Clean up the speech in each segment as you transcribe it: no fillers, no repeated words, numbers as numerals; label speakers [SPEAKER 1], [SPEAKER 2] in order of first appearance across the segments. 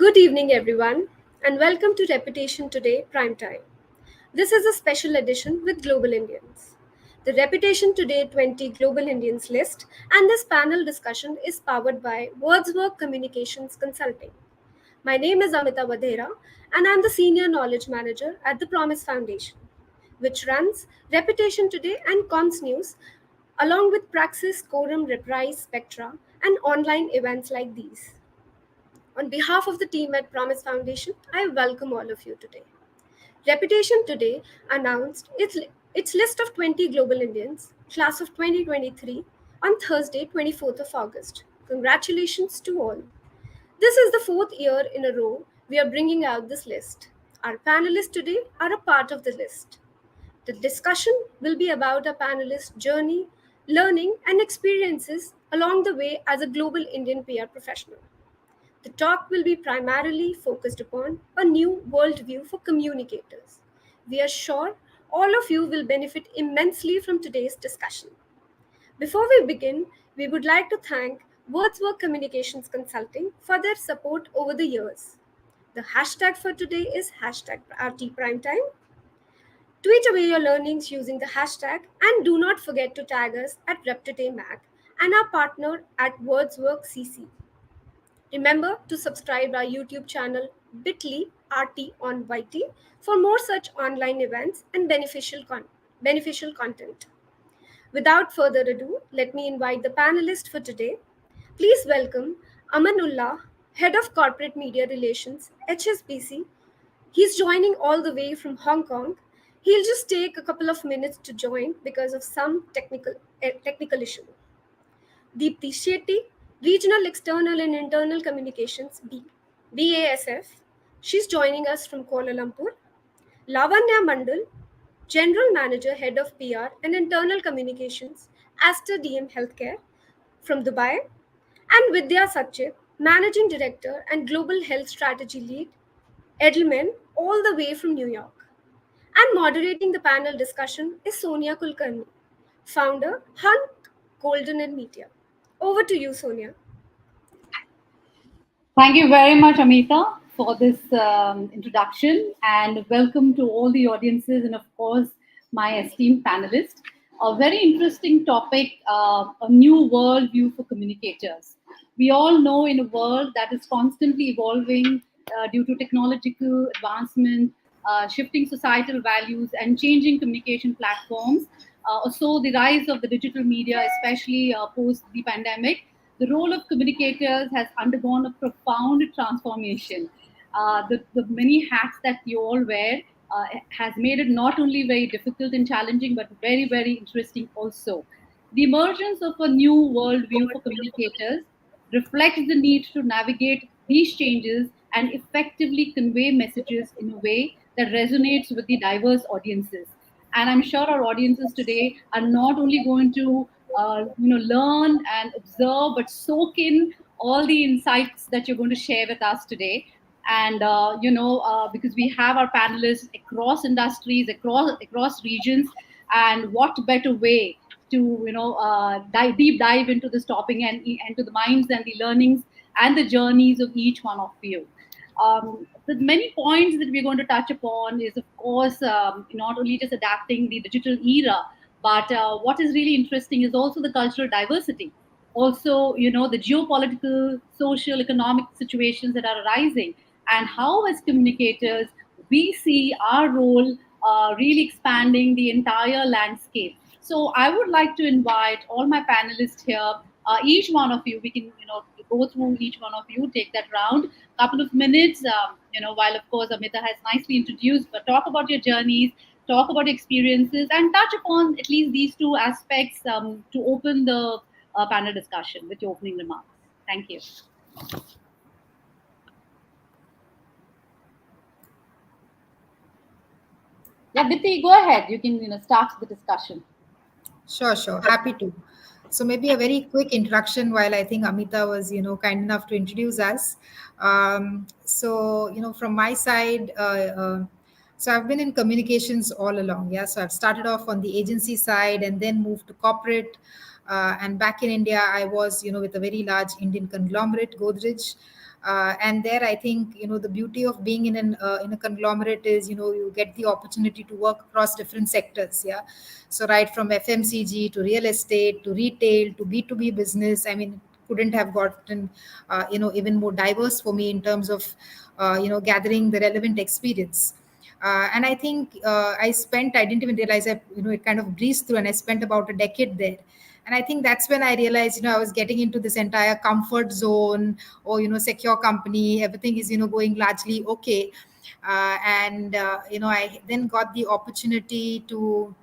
[SPEAKER 1] Good evening, everyone, and welcome to Reputation Today Prime Time. This is a special edition with Global Indians. The Reputation Today 20 Global Indians list and this panel discussion is powered by Wordsworth Communications Consulting. My name is Amita Vadhera, and I'm the Senior Knowledge Manager at the Promise Foundation, which runs Reputation Today and Comms News, along with Praxis, Quorum, Reprise, Spectra, and online events like these. On behalf of the team at Promise Foundation, I welcome all of you today. Reputation Today announced its list of 20 global Indians, class of 2023, on Thursday, 24th of August. Congratulations to all. This is the fourth year in a row we are bringing out this list. Our panelists today are a part of the list. The discussion will be about a panelist's journey, learning, and experiences along the way as a global Indian PR professional. The talk will be primarily focused upon a new worldview for communicators. We are sure all of you will benefit immensely from today's discussion. Before we begin, we would like to thank Wordsworth Communications Consulting for their support over the years. The hashtag for today is hashtag RTPrimetime. Tweet away your learnings using the hashtag and do not forget to tag us at RepTodayMag and our partner at Wordsworth CC. Remember to subscribe our YouTube channel bit.ly RT on YT for more such online events and beneficial content. Without further ado, let me invite the panelist for today. Please welcome Amanullah, Head of Corporate Media Relations, HSBC. He's joining all the way from Hong Kong. He'll just take a couple of minutes to join because of some technical issue. Deepthi Shetty, Regional External and Internal Communications, BASF. She's joining us from Kuala Lumpur. Lavanya Mandal, General Manager, Head of PR and Internal Communications, Aster DM Healthcare from Dubai. And Vidya Sachit, Managing Director and Global Health Strategy Lead, Edelman, all the way from New York. And moderating the panel discussion is Sonia Kulkarni, founder, Hunt Golden and Media. Over to you, Sonia.
[SPEAKER 2] Thank you very much, Amita, for this introduction, and welcome to all the audiences and, of course, my esteemed panelists. A very interesting topic, a new world view for communicators. We all know in a world that is constantly evolving due to technological advancement, shifting societal values, and changing communication platforms. So the rise of the digital media, especially post the pandemic, the role of communicators has undergone a profound transformation. The many hats that you all wear has made it not only very difficult and challenging, but very, very interesting also. The emergence of a new worldview for communicators reflects the need to navigate these changes and effectively convey messages in a way that resonates with the diverse audiences. And I'm sure our audiences today are not only going to learn and observe, but soak in all the insights that you're going to share with us today. And because we have our panelists across industries, across regions, and what better way to deep dive into this topic and to the minds and the learnings and the journeys of each one of you. The many points that we're going to touch upon is, of course, not only just adapting the digital era, but what is really interesting is also the cultural diversity. Also, the geopolitical, social, economic situations that are arising, and how, as communicators, we see our role really expanding the entire landscape. So, I would like to invite all my panelists here. Each one of you, we can, go through each one of you, take that round, couple of minutes. While of course Amita has nicely introduced, but talk about your journeys, talk about experiences, and touch upon at least these two aspects to open the panel discussion with your opening remarks. Thank you. Yeah, Dipti, go ahead. You can start the discussion.
[SPEAKER 3] Sure. Happy to. So maybe a very quick introduction while I think Amita was, kind enough to introduce us. From my side, so I've been in communications all along. Yeah. So I've started off on the agency side and then moved to corporate. And back in India, I was, with a very large Indian conglomerate, Godrej. And there, I think, the beauty of being in a conglomerate is, you get the opportunity to work across different sectors. Yeah. So right from FMCG to real estate to retail to B2B business, I mean, couldn't have gotten even more diverse for me in terms of gathering the relevant experience. And I think I didn't even realize that, it kind of breezed through, and I spent about a decade there. And I think that's when I realized, I was getting into this entire comfort zone, or, secure company, everything is, going largely okay. And I then got the opportunity to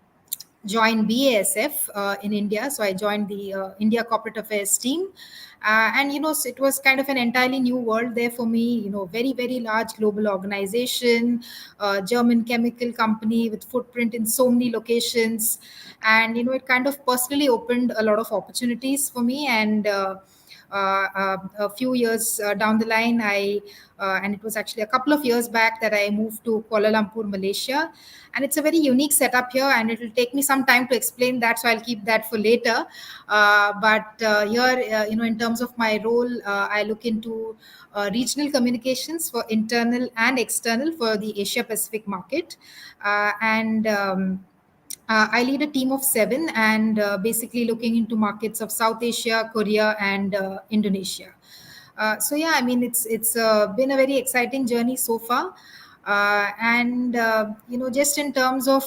[SPEAKER 3] join BASF in India. So I joined the India Corporate Affairs team. And so it was kind of an entirely new world there for me. Very, very large global organization, German chemical company with footprint in so many locations. And it kind of personally opened a lot of opportunities for me. And a few years down the line, and it was actually a couple of years back that I moved to Kuala Lumpur, Malaysia. And it's a very unique setup here, and it will take me some time to explain that, so I'll keep that for later. But here, in terms of my role, I look into regional communications for internal and external for the Asia Pacific market. And I lead a team of seven, and basically looking into markets of South Asia, Korea, and Indonesia. So yeah, I mean, it's been a very exciting journey so far. And just in terms of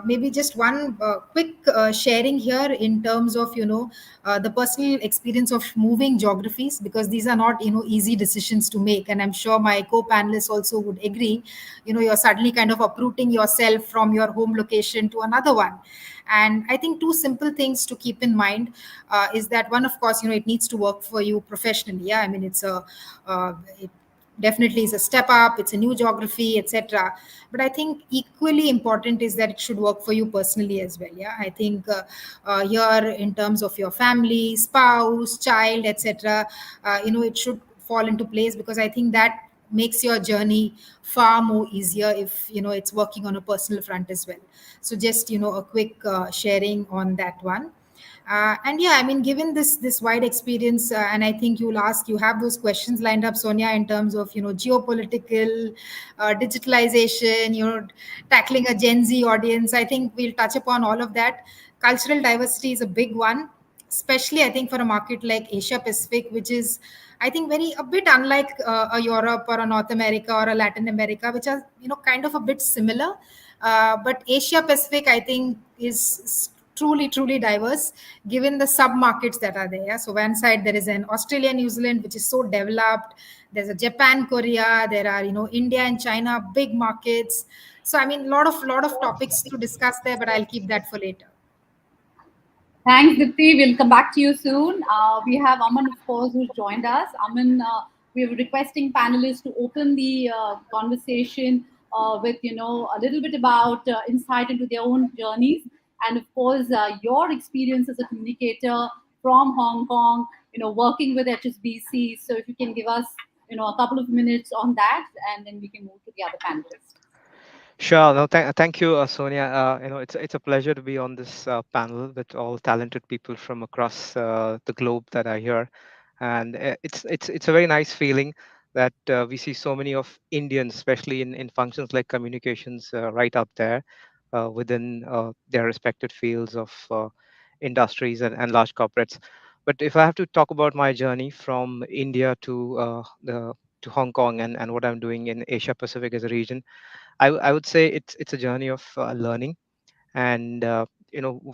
[SPEAKER 3] maybe just one quick sharing here in terms of the personal experience of moving geographies, because these are not easy decisions to make, and I'm sure my co-panelists also would agree. You're suddenly kind of uprooting yourself from your home location to another one. And I think two simple things to keep in mind is that, one, of course, it needs to work for you professionally. Yeah, I mean, it definitely is a step up, it's a new geography, etc. But I think equally important is that it should work for you personally as well. Yeah, I think here, in terms of your family, spouse, child, etc., it should fall into place, because I think that makes your journey far more easier if it's working on a personal front as well. So just a quick sharing on that one. And yeah, I mean, given this wide experience, and I think you have those questions lined up, Sonia, in terms of geopolitical, digitalization, tackling a Gen Z audience. I think we'll touch upon all of that. Cultural diversity is a big one, especially I think for a market like Asia Pacific, which is, I think, very a bit unlike a Europe or a North America or a Latin America, which are kind of a bit similar. But Asia Pacific, I think, is truly diverse, given the sub markets that are there. So one side there is an Australia, New Zealand, which is so developed. There's a Japan, Korea. There are India and China, big markets. So I mean, lot of topics to discuss there, but I'll keep that for later.
[SPEAKER 2] Thanks, Dipti. We'll come back to you soon. We have Aman, of course, who's joined us. Aman, we were requesting panelists to open the conversation with, a little bit about insight into their own journeys, and of course, your experience as a communicator from Hong Kong, working with HSBC. So if you can give us, a couple of minutes on that, and then we can move to the other panelists.
[SPEAKER 4] Sure. No, thank you, Sonia. It's a pleasure to be on this panel with all talented people from across the globe that are here, and it's a very nice feeling that we see so many of Indians, especially in functions like communications, right up there within their respected fields of industries and large corporates. But if I have to talk about my journey from India to Hong Kong and what I'm doing in Asia Pacific as a region, I would say it's a journey of learning, and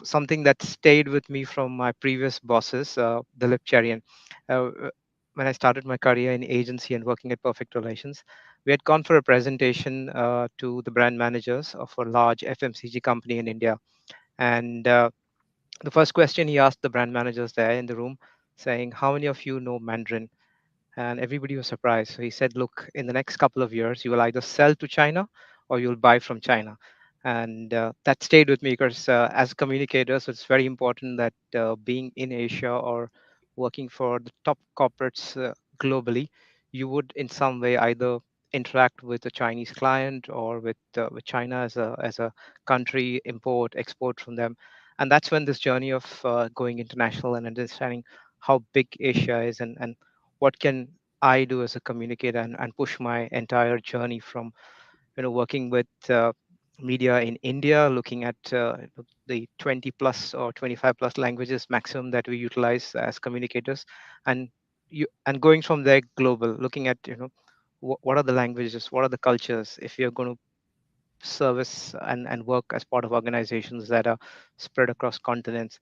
[SPEAKER 4] something that stayed with me from my previous bosses, Dilip Cherian. When I started my career in agency and working at Perfect Relations, we had gone for a presentation to the brand managers of a large FMCG company in India, and the first question he asked the brand managers there in the room, saying, "How many of you know Mandarin?" And everybody was surprised. So he said, "Look, in the next couple of years, you will either sell to China or you'll buy from China." And that stayed with me because as communicators, it's very important that being in Asia or working for the top corporates globally, you would in some way either interact with a Chinese client or with China as a country, import, export from them. And that's when this journey of going international and understanding how big Asia is and what can I do as a communicator and push my entire journey from working with media in India, looking at the 20 plus or 25 plus languages maximum that we utilize as communicators, and going from there global, looking at what are the languages, what are the cultures, if you're going to service and work as part of organizations that are spread across continents,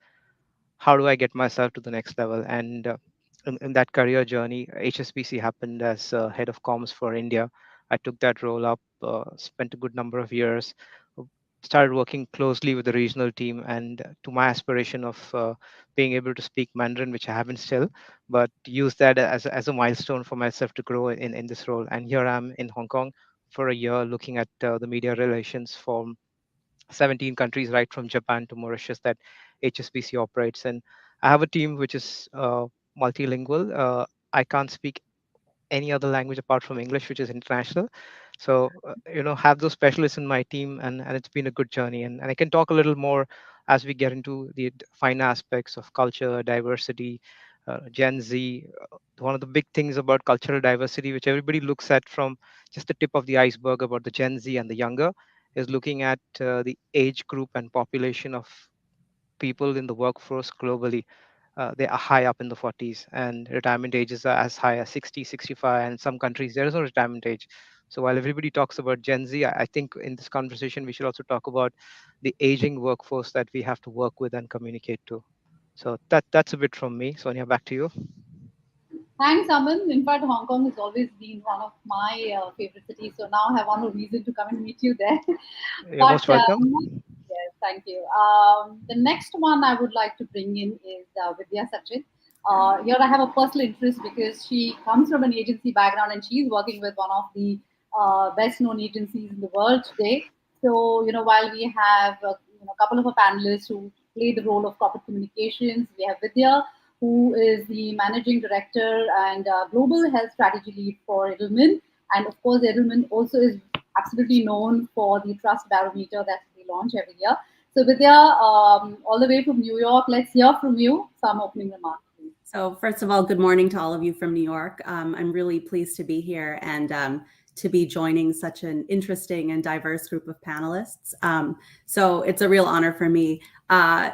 [SPEAKER 4] how do I get myself to the next level? And in that career journey, HSBC happened as head of comms for India. I took that role up, spent a good number of years, uh, started working closely with the regional team, and to my aspiration of being able to speak Mandarin, which I haven't still, but use that as a milestone for myself to grow in this role. And here I'm in Hong Kong for a year looking at the media relations for 17 countries, right from Japan to Mauritius, that HSBC operates. And I have a team which is multilingual. I can't speak any other language apart from English, which is international. So, have those specialists in my team, and it's been a good journey. And I can talk a little more as we get into the fine aspects of culture, diversity, Gen Z. One of the big things about cultural diversity, which everybody looks at from just the tip of the iceberg about the Gen Z and the younger, is looking at the age group and population of people in the workforce globally. They are high up in the 40s, and retirement ages are as high as 60, 65. And in some countries, there is no retirement age. So while everybody talks about Gen Z, I think in this conversation, we should also talk about the aging workforce that we have to work with and communicate to. So that's a bit from me. Sonia, back to you.
[SPEAKER 2] Thanks, Aman. In fact, Hong Kong has always been one of my favorite cities. So now I have one more reason to come and meet you there.
[SPEAKER 4] You're
[SPEAKER 2] But
[SPEAKER 4] most welcome.
[SPEAKER 2] yes, thank you. The next one I would like to bring in is Vidya Sachin. Here I have a personal interest because she comes from an agency background and she's working with one of the best known agencies in the world today. So, while we have a couple of our panelists who play the role of corporate communications, we have Vidya, who is the managing director and global health strategy lead for Edelman. And of course, Edelman also is absolutely known for the trust barometer that we launch every year. So, Vidya, all the way from New York, let's hear from you some opening remarks.
[SPEAKER 5] So, first of all, good morning to all of you from New York. I'm really pleased to be here and to be joining such an interesting and diverse group of panelists. So, it's a real honor for me. I'm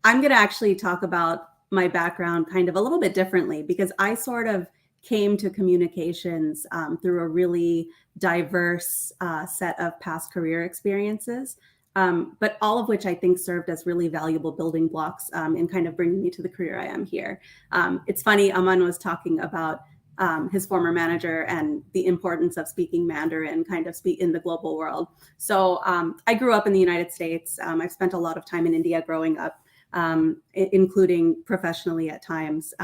[SPEAKER 5] going to actually talk about my background kind of a little bit differently because I sort of came to communications through a really diverse set of past career experiences, but all of which I think served as really valuable building blocks in kind of bringing me to the career I am here. It's funny, Aman was talking about his former manager and the importance of speaking Mandarin kind of speak in the global world. So I grew up in the United States. I spent a lot of time in India growing up. Including professionally at times.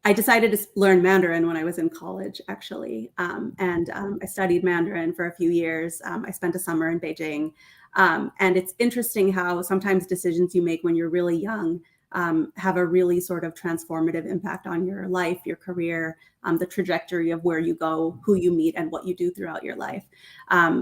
[SPEAKER 5] I decided to learn Mandarin when I was in college, actually. And I studied Mandarin for a few years. I spent a summer in Beijing. And it's interesting how sometimes decisions you make when you're really young have a really sort of transformative impact on your life, your career, the trajectory of where you go, who you meet, and what you do throughout your life.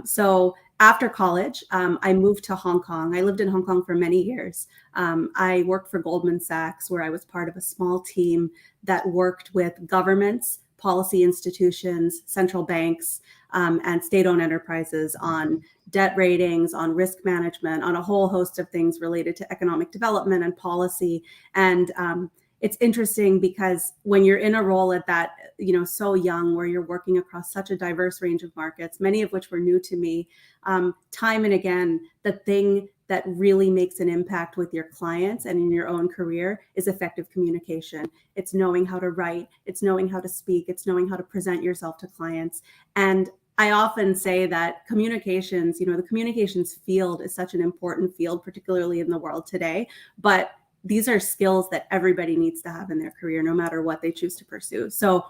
[SPEAKER 5] So after college, I moved to Hong Kong. I lived in Hong Kong for many years. I worked for Goldman Sachs, where I was part of a small team that worked with governments, policy institutions, central banks, and state-owned enterprises on debt ratings, on risk management, on a whole host of things related to economic development and policy. And it's interesting because when you're in a role at that, so young, where you're working across such a diverse range of markets, many of which were new to me, time and again, the thing that really makes an impact with your clients and in your own career is effective communication. It's knowing how to write, it's knowing how to speak, it's knowing how to present yourself to clients. And I often say that communications, the communications field is such an important field, particularly in the world today, but these are skills that everybody needs to have in their career, no matter what they choose to pursue. So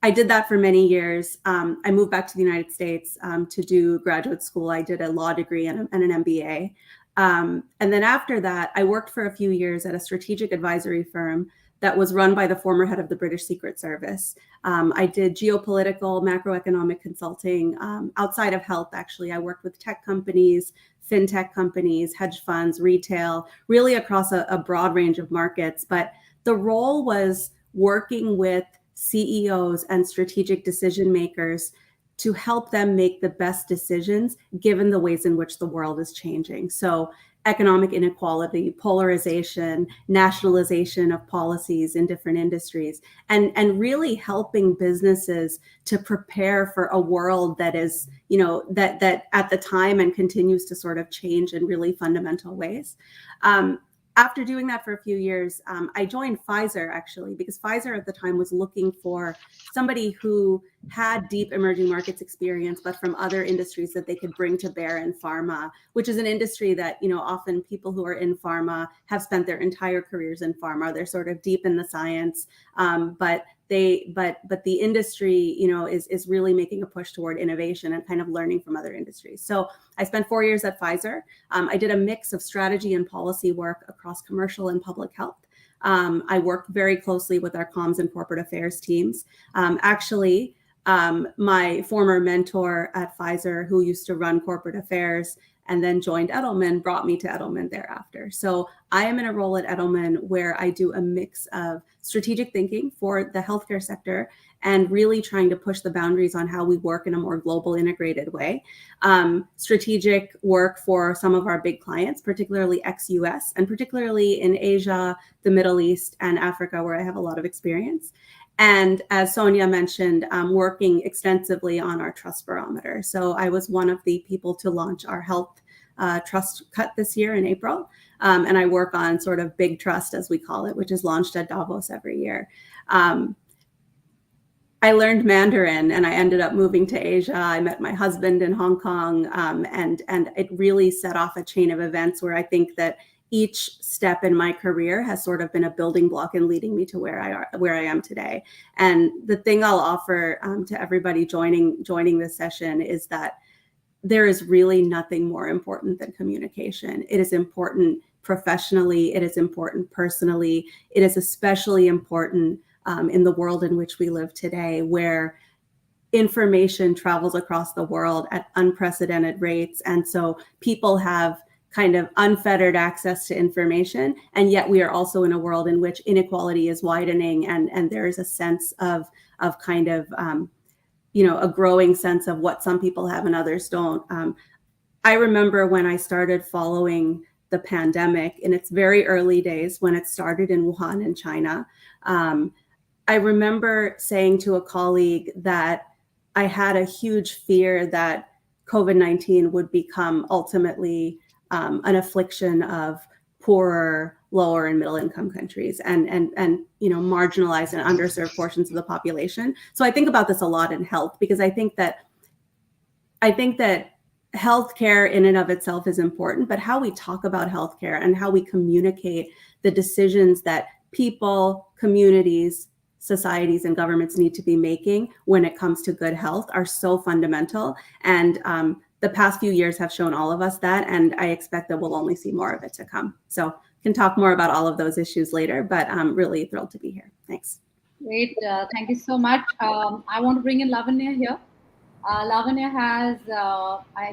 [SPEAKER 5] I did that for many years. I moved back to the United States to do graduate school. I did a law degree and an MBA. And then after that, I worked for a few years at a strategic advisory firm that was run by the former head of the British Secret Service. I did geopolitical, macroeconomic consulting outside of health, actually. I worked with tech companies, fintech companies, hedge funds, retail, really across a broad range of markets. But the role was working with CEOs and strategic decision makers to help them make the best decisions given the ways in which the world is changing. So economic inequality, polarization, nationalization of policies in different industries, and really helping businesses to prepare for a world that is, that at the time and continues to sort of change in really fundamental ways. After doing that for a few years, I joined Pfizer, actually, because Pfizer at the time was looking for somebody who had deep emerging markets experience, but from other industries that they could bring to bear in pharma, which is an industry that, often people who are in pharma have spent their entire careers in pharma. They're sort of deep in the science, but the industry, is really making a push toward innovation and kind of learning from other industries. So I spent 4 years at Pfizer. I did a mix of strategy and policy work across commercial and public health. I worked very closely with our comms and corporate affairs teams. My former mentor at Pfizer, who used to run corporate affairs and then joined Edelman, brought me to Edelman thereafter. So I am in a role at Edelman where I do a mix of strategic thinking for the healthcare sector and really trying to push the boundaries on how we work in a more global integrated way. Strategic work for some of our big clients, particularly ex-US, and particularly in Asia, the Middle East, and Africa, where I have a lot of experience. And as Sonia mentioned, working extensively on our trust barometer. So I was one of the people to launch our health trust cut this year in April. And I work on sort of big trust, as we call it, which is launched at Davos every year. I learned Mandarin and I ended up moving to Asia. I met my husband in Hong Kong, and it really set off a chain of events where I think that each step in my career has sort of been a building block in leading me to where I am today. And the thing I'll offer to everybody joining this session is that there is really nothing more important than communication. It is important professionally. It is important personally. It is especially important in the world in which we live today, where information travels across the world at unprecedented rates. And so people have kind of unfettered access to information. And yet we are also in a world in which inequality is widening, and there is a sense of kind of, a growing sense of what some people have and others don't. I remember when I started following the pandemic in its very early days, when it started in Wuhan in China, I remember saying to a colleague that I had a huge fear that COVID-19 would become ultimately an affliction of poorer, lower and middle income countries and marginalized and underserved portions of the population. So I think about this a lot in health, because I think that healthcare in and of itself is important, but how we talk about healthcare and how we communicate the decisions that people, communities, societies, and governments need to be making when it comes to good health are so fundamental. And the past few years have shown all of us that, and I expect that we'll only see more of it to come. So can talk more about all of those issues later, but I'm really thrilled to be here. Thanks.
[SPEAKER 2] Great. Thank you so much. I want to bring in Lavanya here. Lavanya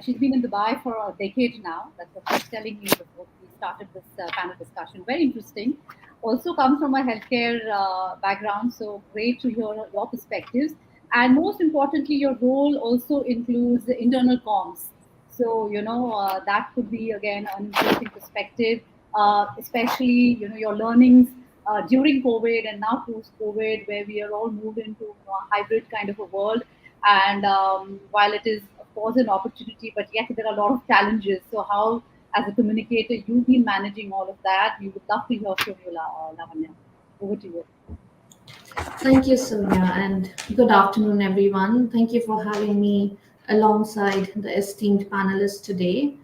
[SPEAKER 2] she's been in Dubai for a decade now. That's what she's telling me before we started this panel discussion. Very interesting. Also comes from a healthcare background, so great to hear your perspectives. And most importantly, your role also includes the internal comms. So, that could be, again, an interesting perspective, especially, your learnings during COVID and now post-COVID, where we are all moved into a hybrid kind of a world. And while it is, of course, an opportunity, but yet there are a lot of challenges. So how, as a communicator, you've been managing all of that? We would love to hear from you, Lavanya. Over to you.
[SPEAKER 6] Thank you, Sonia, and good afternoon, everyone. Thank you for having me alongside the esteemed panelists today.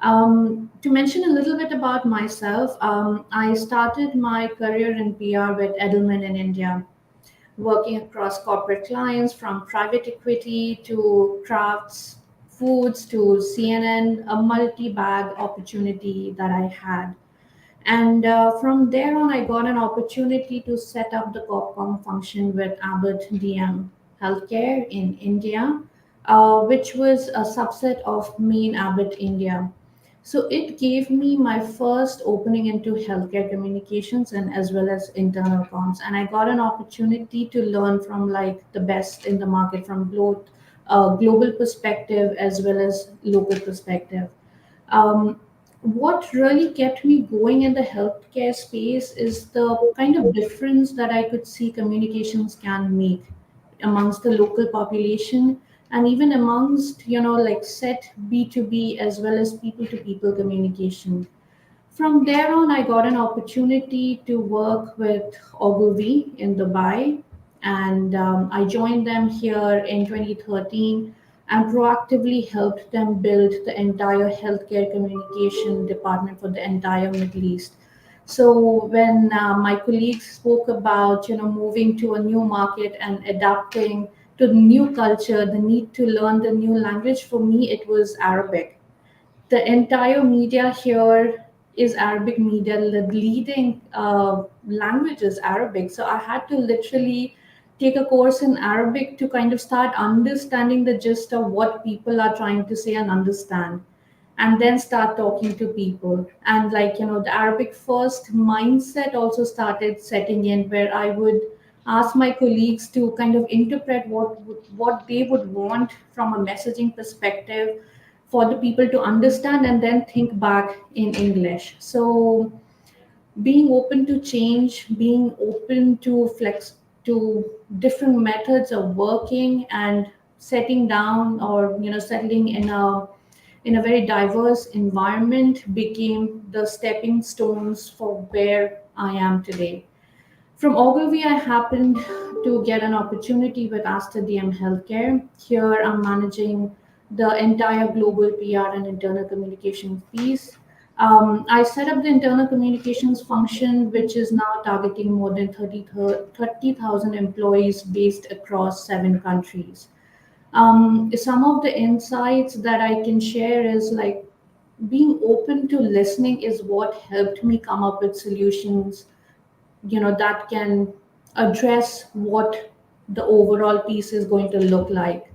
[SPEAKER 6] To mention a little bit about myself, I started my career in PR with Edelman in India, working across corporate clients from private equity to Crafts Foods to CNN, a multi-bag opportunity that I had. And from there on, I got an opportunity to set up the CorpCom function with Abbott DM Healthcare in India, which was a subset of Main Abbott India. So it gave me my first opening into healthcare communications and as well as internal comms. And I got an opportunity to learn from like the best in the market from both global perspective as well as local perspective. What really kept me going in the healthcare space is the kind of difference that I could see communications can make amongst the local population and even amongst, like set B2B as well as people to people communication. From there on, I got an opportunity to work with Ogilvy in Dubai, and I joined them here in 2013 and proactively helped them build the entire healthcare communication department for the entire Middle East. So when my colleagues spoke about moving to a new market and adapting to the new culture, the need to learn the new language, for me it was Arabic. The entire media here is Arabic media. The leading language is Arabic. So I had to literally take a course in Arabic to kind of start understanding the gist of what people are trying to say and understand. And then start talking to people. And like, the Arabic first mindset also started setting in where I would ask my colleagues to kind of interpret what they would want from a messaging perspective for the people to understand and then think back in English. So being open to change, being open to flex to different methods of working and setting down or settling in a very diverse environment became the stepping stones for where I am today. From Ogilvy, I happened to get an opportunity with Aster DM Healthcare. Here, I'm managing the entire global PR and internal communication piece. I set up the internal communications function, which is now targeting more than 30,000 employees based across 7 countries. Some of the insights that I can share is like being open to listening is what helped me come up with solutions that can address what the overall piece is going to look like.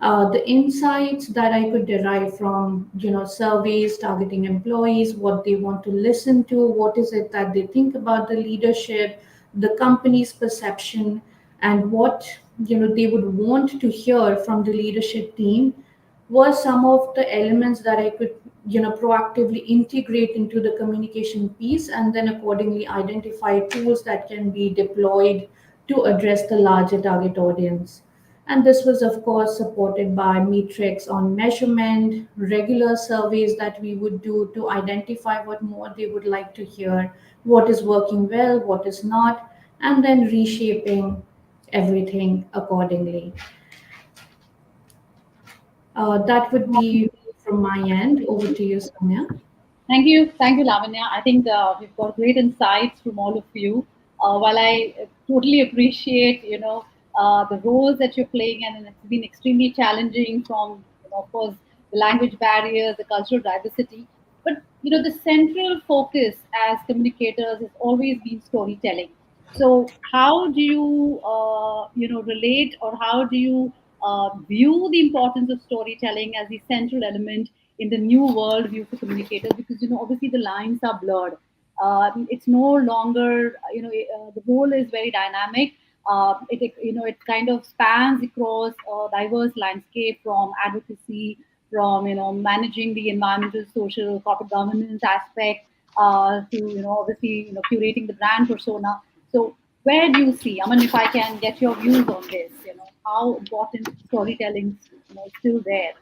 [SPEAKER 6] The insights that I could derive from surveys targeting employees, what they want to listen to, what is it that they think about the leadership, the company's perception, and what they would want to hear from the leadership team were some of the elements that I could, proactively integrate into the communication piece and then accordingly identify tools that can be deployed to address the larger target audience. And this was, of course, supported by metrics on measurement, regular surveys that we would do to identify what more they would like to hear, what is working well, what is not, and then reshaping everything accordingly. That would be from my end. Over to you, Sonia.
[SPEAKER 2] Thank you, Lavanya. I think we've got great insights from all of you. While I totally appreciate, the roles that you're playing, and it's been extremely challenging from, of course, the language barriers, the cultural diversity. But the central focus as communicators has always been storytelling. So, how do you, relate, or how do you view the importance of storytelling as the central element in the new world view for communicators? Because obviously the lines are blurred. It's no longer, the role is very dynamic. It kind of spans across a diverse landscape, from advocacy, from managing the environmental, social, corporate governance aspect, to obviously curating the brand persona. So where do you see? I mean, if I can get your views on this, how important storytelling is still there.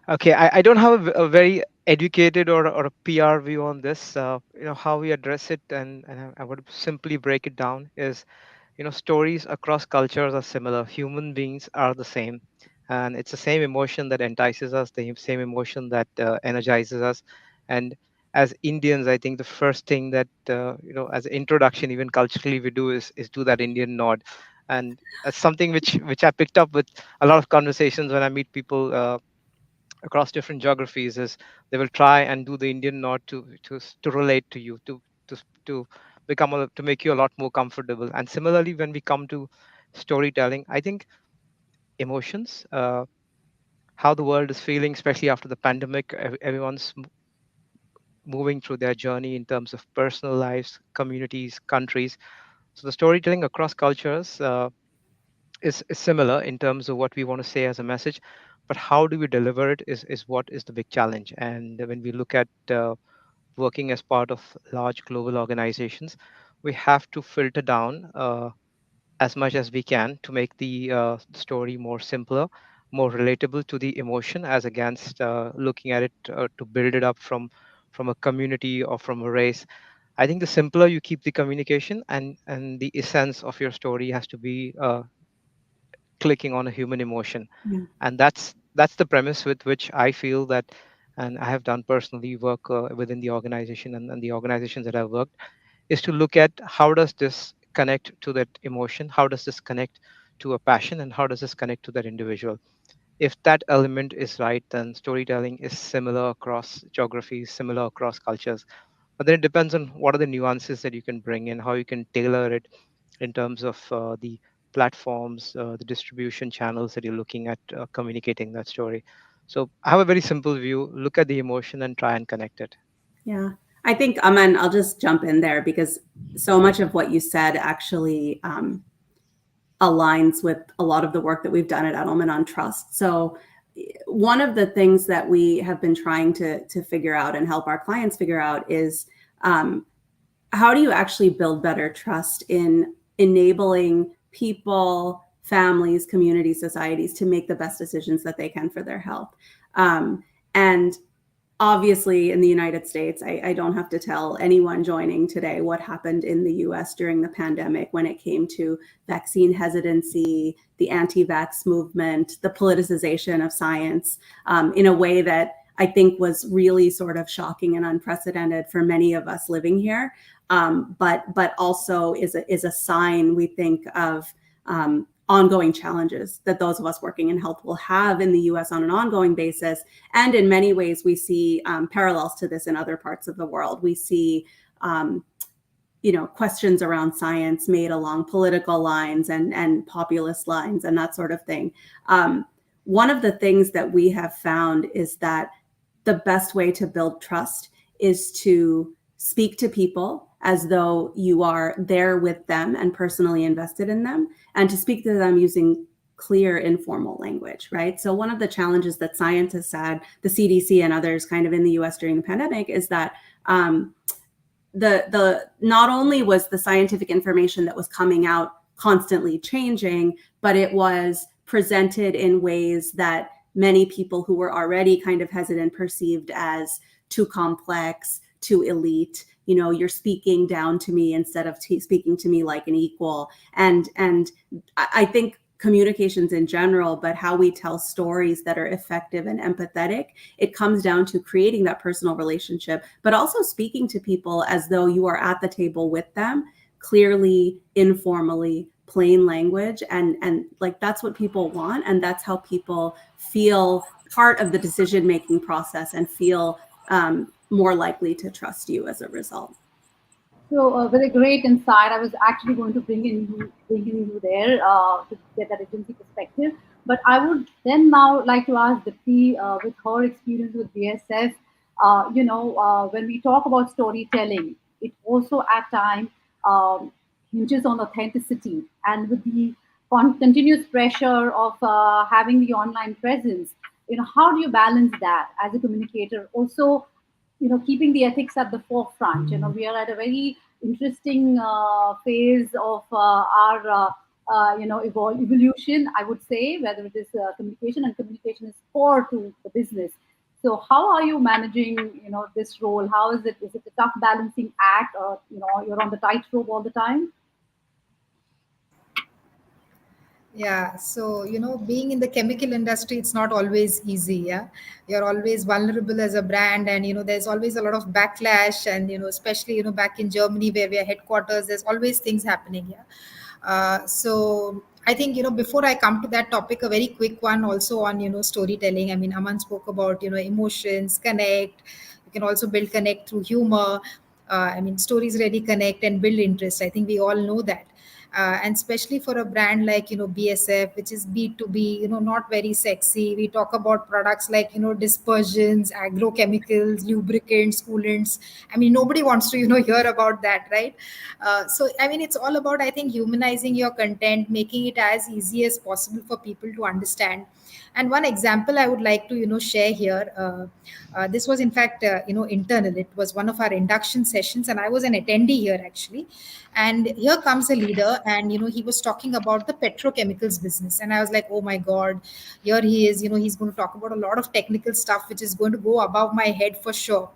[SPEAKER 4] Okay, I don't have a very educated or a PR view on this. How we address it, and I would simply break it down is, stories across cultures are similar. Human beings are the same, and it's the same emotion that entices us, the same emotion that energizes us. And as Indians, I think the first thing that as an introduction, even culturally, we do is do that Indian nod, and that's something which I picked up with a lot of conversations when I meet people. Across different geographies, is they will try and do the Indian nod to relate to you, to to make you a lot more comfortable. And similarly, when we come to storytelling, I think emotions how the world is feeling, especially after the pandemic. Everyone's moving through their journey in terms of personal lives, communities, countries. So the storytelling across cultures is similar in terms of what we want to say as a message, but how do we deliver it is what is the big challenge. And when we look at working as part of large global organizations, we have to filter down as much as we can to make the story more simpler, more relatable to the emotion, as against looking at it to build it up from a community or from a race. I think the simpler you keep the communication, and the essence of your story has to be clicking on a human emotion.
[SPEAKER 5] Yeah.
[SPEAKER 4] And that's the premise with which I feel that, and I have done personally work within the organization, and the organizations that I've worked, is to look at how does this connect to that emotion, how does this connect to a passion, and how does this connect to that individual. If that element is right, then storytelling is similar across geographies, similar across cultures. But then it depends on what are the nuances that you can bring in, how you can tailor it in terms of the platforms, the distribution channels that you're looking at communicating that story. So I have a very simple view: look at the emotion and try and connect it.
[SPEAKER 5] Yeah. I think, Aman, I'll just jump in there because so much of what you said actually aligns with a lot of the work that we've done at Edelman on trust. So one of the things that we have been trying to figure out and help our clients figure out is how do you actually build better trust in enabling people, families, communities, societies to make the best decisions that they can for their health. And obviously, in the United States, I don't have to tell anyone joining today what happened in the US during the pandemic when it came to vaccine hesitancy, the anti-vax movement, the politicization of science, in a way that I think was really sort of shocking and unprecedented for many of us living here, but also is a sign, we think, of ongoing challenges that those of us working in health will have in the US on an ongoing basis. And in many ways, we see parallels to this in other parts of the world. We see questions around science made along political lines and populist lines and that sort of thing. One of the things that we have found is that the best way to build trust is to speak to people as though you are there with them and personally invested in them, and to speak to them using clear, informal language, right? So one of the challenges that scientists had, the CDC and others kind of in the US during the pandemic, is that the not only was the scientific information that was coming out constantly changing, but it was presented in ways that many people who were already kind of hesitant perceived as too complex, too elite. You're speaking down to me instead of speaking to me like an equal. And I think communications in general, but how we tell stories that are effective and empathetic, it comes down to creating that personal relationship, but also speaking to people as though you are at the table with them, clearly, informally, plain language. And like, that's what people want. And that's how people feel part of the decision-making process and feel more likely to trust you as a result.
[SPEAKER 2] So, with a great insight, I was actually going to bring in you there to get that agency perspective. But I would then now like to ask Dipti, with her experience with BSF, when we talk about storytelling, it also at times hinges on authenticity, and with the continuous pressure of having the online presence, how do you balance that as a communicator? Also, keeping the ethics at the forefront. We are at a very interesting phase of our evolution, I would say, whether it is communication, and communication is core to the business. So how are you managing this role? How is it a tough balancing act, or you're on the tightrope all the time?
[SPEAKER 3] Yeah, so being in the chemical industry, it's not always easy. Yeah, you're always vulnerable as a brand, and there's always a lot of backlash, and especially back in Germany where we are headquarters, there's always things happening. Yeah, so I think before I come to that topic, a very quick one also on storytelling. I mean, Aman spoke about emotions, connect. You can also build connect through humor. I mean, stories really connect and build interest. I think we all know that. And especially for a brand like BSF, which is B2B, not very sexy. We talk about products like dispersions, agrochemicals, lubricants, coolants. I mean, nobody wants to hear about that, right? So I mean, it's all about, I think, humanizing your content, making it as easy as possible for people to understand. And one example I would like to share here. This was in fact internal. It was one of our induction sessions, and I was an attendee here actually. And here comes a leader, and he was talking about the petrochemicals business, and I was like, oh my god, here he is. He's going to talk about a lot of technical stuff which is going to go above my head for sure.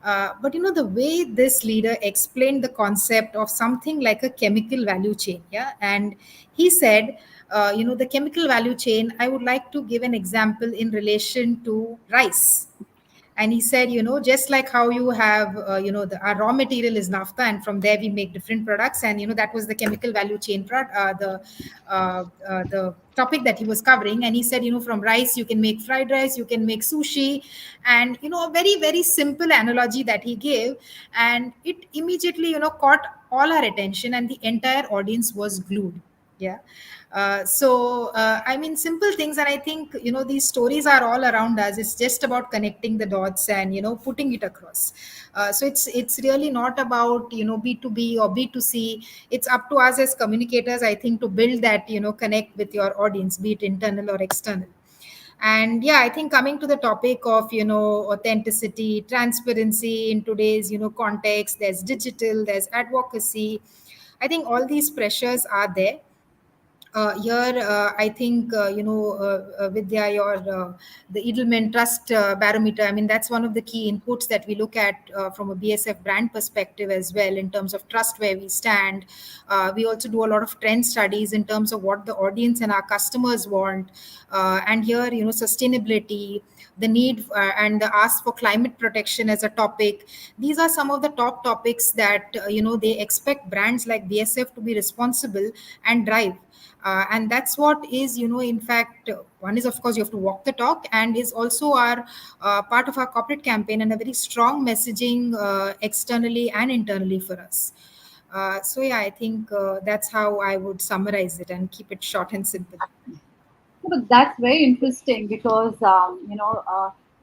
[SPEAKER 3] But the way this leader explained the concept of something like a chemical value chain, yeah, and he said, the chemical value chain, I would like to give an example in relation to rice. And he said, just like how you have our raw material is naphtha, and from there we make different products, and that was the chemical value chain the topic that he was covering. And he said, from rice you can make fried rice, you can make sushi, and a very very simple analogy that he gave, and it immediately caught all our attention, and the entire audience was glued. Yeah. I mean, simple things, and I think these stories are all around us. It's just about connecting the dots and putting it across. So it's really not about B2B or B2C. It's up to us as communicators, I think, to build that connect with your audience, be it internal or external. And yeah, I think coming to the topic of authenticity, transparency in today's context, there's digital, there's advocacy. I think all these pressures are there. Here, I think, Vidya, the Edelman Trust Barometer, I mean, that's one of the key inputs that we look at from a BSF brand perspective as well, in terms of trust, where we stand. We also do a lot of trend studies in terms of what the audience and our customers want. And here, sustainability, the need and the ask for climate protection as a topic. These are some of the top topics that, they expect brands like BSF to be responsible and drive. And that's what is in fact, one is, of course, you have to walk the talk, and is also our part of our corporate campaign, and a very strong messaging externally and internally for us. So yeah, I think that's how I would summarize it and keep it short and simple.
[SPEAKER 2] But that's very interesting because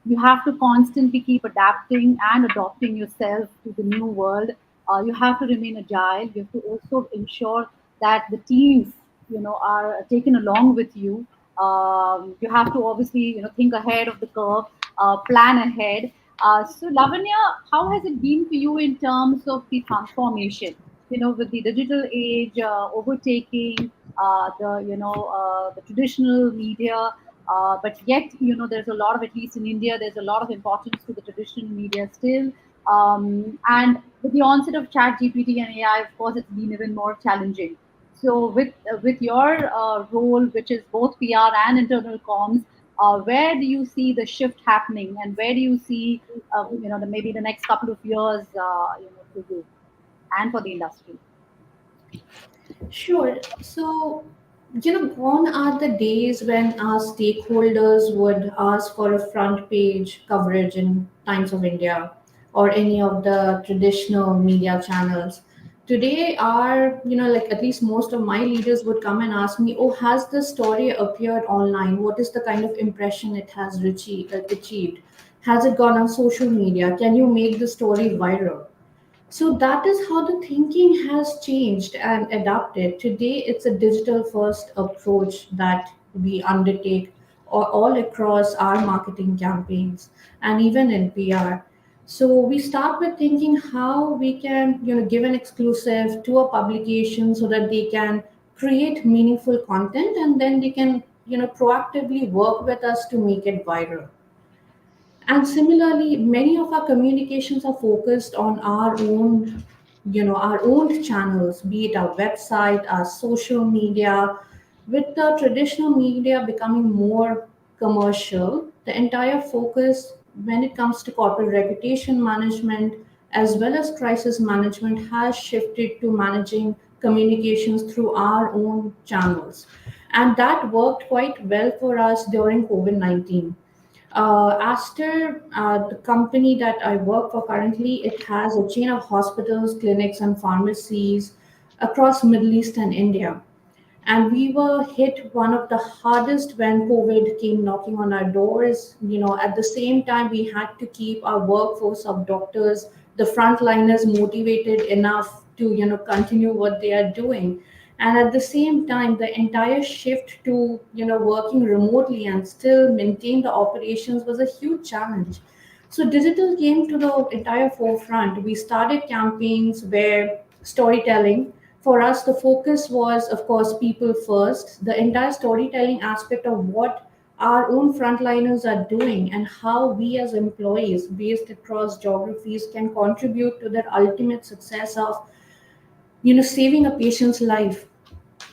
[SPEAKER 2] you have to constantly keep adapting and adopting yourself to the new world. You have to remain agile. You have to also ensure that the teams are taken along with you. You have to obviously think ahead of the curve, plan ahead. So Lavanya, how has it been for you in terms of the transformation? With the digital age overtaking the traditional media, but yet there's a lot of, at least in India, there's a lot of importance to the traditional media still. And with the onset of Chat GPT and AI, of course, it's been even more challenging. So with your role, which is both PR and internal comms, where do you see the shift happening, and where do you see maybe the next couple of years for you and for the industry?
[SPEAKER 6] Sure. So, gone are the days when our stakeholders would ask for a front page coverage in Times of India or any of the traditional media channels. Today, like at least most of my leaders would come and ask me, oh, has the story appeared online? What is the kind of impression it has achieved? Has it gone on social media? Can you make the story viral? So that is how the thinking has changed and adapted. Today, it's a digital first approach that we undertake all across our marketing campaigns and even in PR. So we start with thinking how we can, give an exclusive to a publication so that they can create meaningful content, and then they can, proactively work with us to make it viral. And similarly, many of our communications are focused on our own channels, be it our website, our social media. With the traditional media becoming more commercial, the entire focus when it comes to corporate reputation management as well as crisis management has shifted to managing communications through our own channels. And that worked quite well for us during COVID 19. Aster, the company that I work for currently, it has a chain of hospitals, clinics, and pharmacies across Middle East and India. And we were hit one of the hardest when COVID came knocking on our doors. At the same time, we had to keep our workforce of doctors, the frontliners, motivated enough to continue what they are doing. And at the same time, the entire shift to working remotely and still maintain the operations was a huge challenge. So digital came to the entire forefront. We started campaigns where storytelling, for us, the focus was, of course, people first. The entire storytelling aspect of what our own frontliners are doing and how we as employees based across geographies can contribute to that ultimate success of saving a patient's life.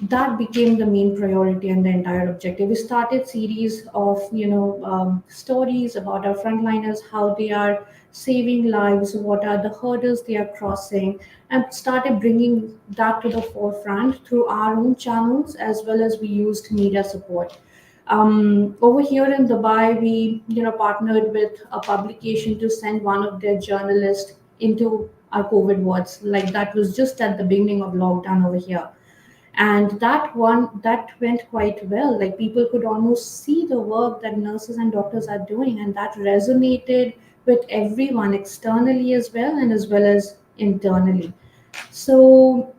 [SPEAKER 6] That became the main priority and the entire objective. We started series of stories about our frontliners, how they are saving lives, what are the hurdles they are crossing, and started bringing that to the forefront through our own channels as well as we used media support. Over here in Dubai, we partnered with a publication to send one of their journalists into our COVID wards. Like that was just at the beginning of lockdown over here, and that went quite well. Like people could almost see the work that nurses and doctors are doing, and that resonated with everyone externally as well and as well as internally. So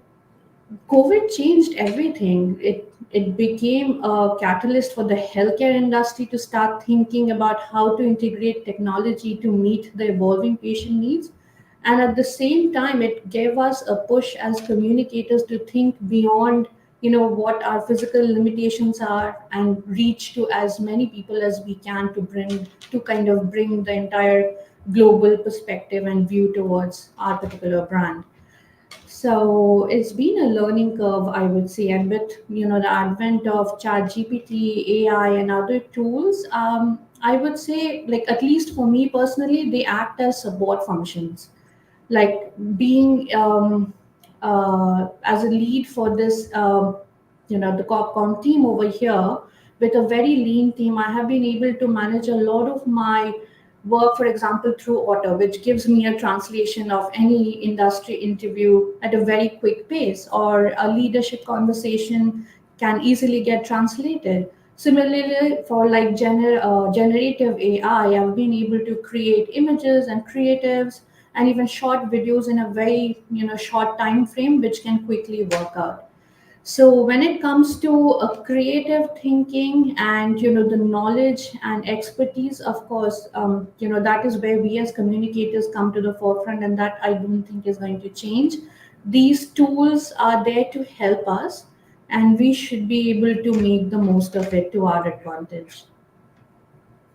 [SPEAKER 6] COVID changed everything. It became a catalyst for the healthcare industry to start thinking about how to integrate technology to meet the evolving patient needs. And at the same time, it gave us a push as communicators to think beyond, what our physical limitations are and reach to as many people as we can to kind of bring the entire global perspective and view towards our particular brand. So it's been a learning curve, I would say, and with the advent of ChatGPT, AI, and other tools, I would say, like at least for me personally, they act as support functions. Like being as a lead for this, the CopCom team over here, with a very lean team, I have been able to manage a lot of my work, for example, through Otter, which gives me a translation of any industry interview at a very quick pace, or a leadership conversation can easily get translated. Similarly, for like generative AI, I've been able to create images and creatives and even short videos in a very short time frame, which can quickly work out. So when it comes to a creative thinking and the knowledge and expertise, of course, that is where we as communicators come to the forefront, and that I don't think is going to change. These tools are there to help us, and we should be able to make the most of it to our advantage.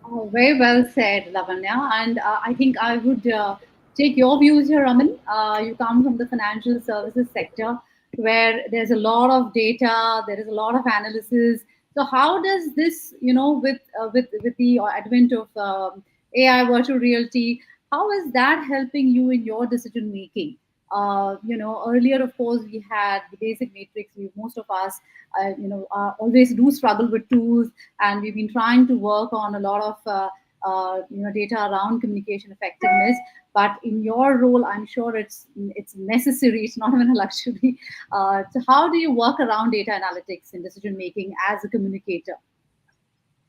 [SPEAKER 2] Oh, very well said, Lavanya. And I think I would take your views here, Raman. You come from the financial services sector where there's a lot of data, there is a lot of analysis. So how does this, with the advent of AI, virtual reality, how is that helping you in your decision making? Earlier, of course, we had the basic matrix. Most of us, always do struggle with tools, and we've been trying to work on a lot of data around communication effectiveness. But in your role, I'm sure it's necessary. It's not even a luxury. So how do you work around data analytics in decision making as a communicator?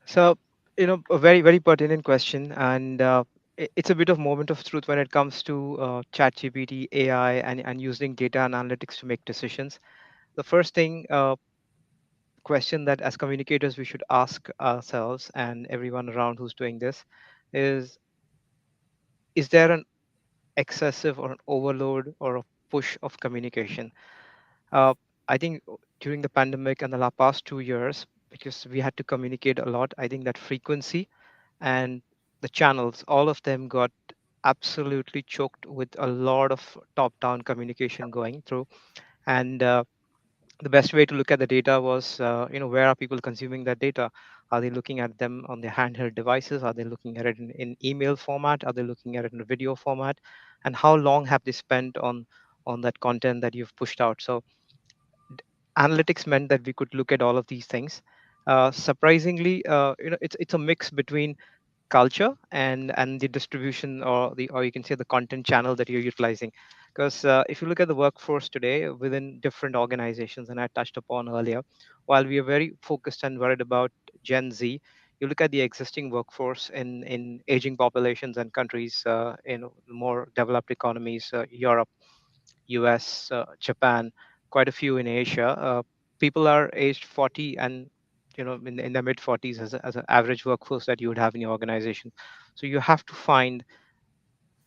[SPEAKER 4] So, a very, very pertinent question. And it's a bit of moment of truth when it comes to ChatGPT, AI, and using data analytics to make decisions. The first thing, question that as communicators we should ask ourselves and everyone around who's doing this is there an excessive or an overload or a push of communication? Uh, I think during the pandemic and the past 2 years, because we had to communicate a lot, I think that frequency and the channels, all of them got absolutely choked with a lot of top-down communication going through. And the best way to look at the data was, where are people consuming that data? Are they looking at them on their handheld devices? Are they looking at it in email format? Are they looking at it in a video format? And how long have they spent on that content that you've pushed out? So analytics meant that we could look at all of these things. Surprisingly, it's a mix between culture and the distribution, or you can say the content channel that you're utilizing. Because if you look at the workforce today within different organizations, and I touched upon earlier, while we are very focused and worried about Gen Z, you look at the existing workforce in aging populations and countries in more developed economies, Europe, US, Japan, quite a few in Asia. People are aged 40 and in their mid 40s as an average workforce that you would have in your organization. So you have to find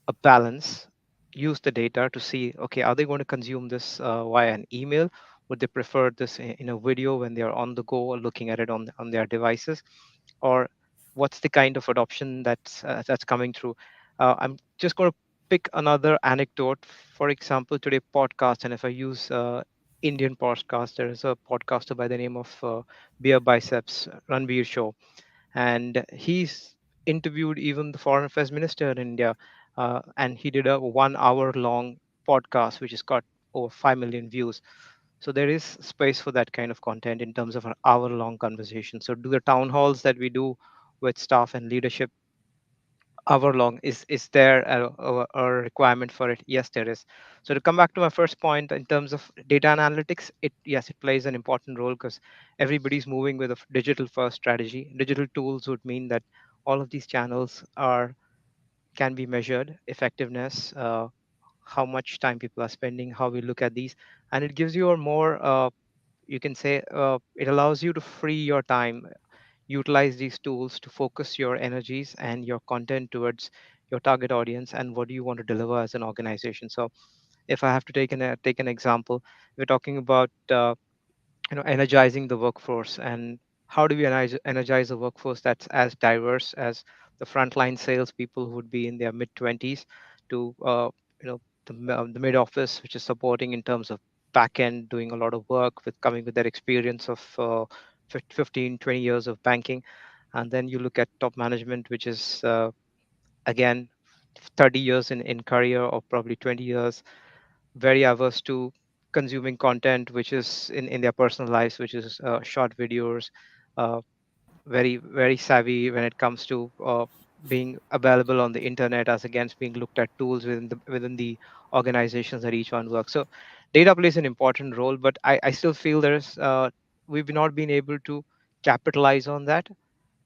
[SPEAKER 4] a balance, use the data to see, okay, are they going to consume this via an email? Would they prefer this in a video when they are on the go or looking at it on their devices? Or what's the kind of adoption that's coming through? I'm just going to pick another anecdote. For example, today podcast, and if I use Indian podcast, there is a podcaster by the name of Beer Biceps, Ranveer Show, and he's interviewed even the foreign affairs minister in India, and he did a 1 hour long podcast which has got over 5 million views. So there is space for that kind of content in terms of an hour long conversation. So do the town halls that we do with staff and leadership hour long, is there a requirement for it? Yes, there is. So to come back to my first point in terms of data and analytics, it plays an important role because everybody's moving with a digital first strategy. Digital tools would mean that all of these channels can be measured effectiveness, how much time people are spending, how we look at these, and it gives you a more you can say it allows you to free your time, utilize these tools to focus your energies and your content towards your target audience and what do you want to deliver as an organization. So if I have to take an example, we're talking about energizing the workforce, and how do we energize a workforce that's as diverse as the frontline salespeople who would be in their mid 20s to the mid office, which is supporting in terms of back end, doing a lot of work with coming with their experience of 15, 20 years of banking. And then you look at top management, which is again 30 years in career, or probably 20 years, very averse to consuming content which is in their personal lives, which is short videos, uh, very savvy when it comes to being available on the internet as against being looked at tools within the organizations that each one works. So data plays an important role, but I still feel there's we've not been able to capitalize on that.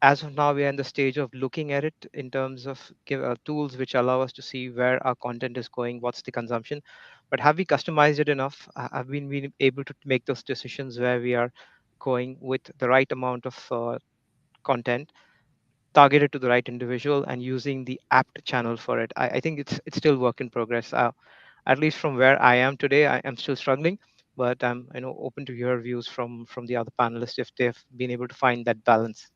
[SPEAKER 4] As of now, we are in the stage of looking at it in terms of tools which allow us to see where our content is going, what's the consumption. But have we customized it enough? Have we been able to make those decisions where we are going with the right amount of content targeted to the right individual and using the apt channel for it? I think it's still work in progress. At least from where I am today, I am still struggling, but I'm open to your views from the other panelists if they've been able to find that balance.